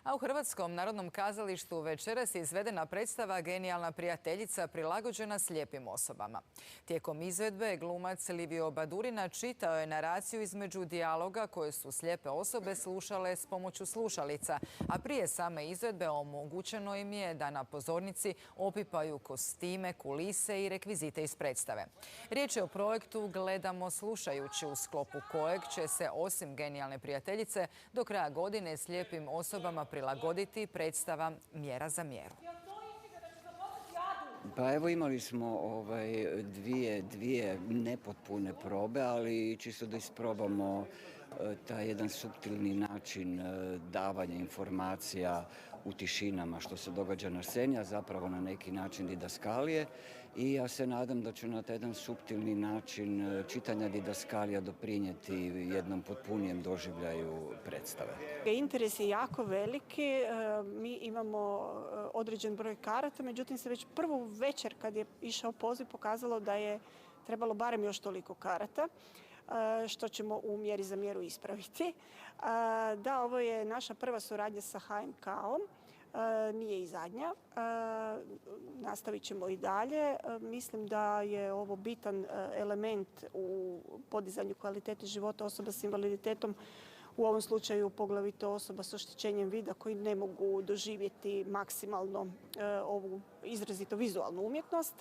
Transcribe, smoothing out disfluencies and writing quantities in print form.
A u Hrvatskom narodnom kazalištu večeras je izvedena predstava Genijalna prijateljica prilagođena slijepim osobama. Tijekom izvedbe glumac Livio Badurina čitao je naraciju između dijaloga koje su slijepe osobe slušale s pomoću slušalica, a prije same izvedbe omogućeno im je da na pozornici opipaju kostime, kulise i rekvizite iz predstave. Riječ je o projektu Gledamo slušajući, u sklopu kojeg će se osim Genijalne prijateljice do kraja godine slijepim osobama prilagoditi predstava Mjera za mjeru. Pa evo, imali smo dvije nepotpune probe, ali čisto da isprobamo taj jedan suptilni način davanja informacija u tišinama što se događa na sceni, a zapravo na neki način didaskalije. I ja se nadam da ću na taj jedan suptilni način čitanja didaskalija doprinijeti jednom potpunijem doživljaju predstave. Interes je jako veliki, mi imamo određen broj karata, međutim se već prvu večer kad je išao poziv pokazalo da je trebalo barem još toliko karata, što ćemo u Mjeri za mjeru ispraviti. Da, ovo je naša prva suradnja sa HNK-om, nije i zadnja. Nastavit ćemo i dalje. Mislim da je ovo bitan element u podizanju kvalitete života osoba s invaliditetom, u ovom slučaju poglavito osoba s oštećenjem vida koji ne mogu doživjeti maksimalno ovu izrazito vizualnu umjetnost.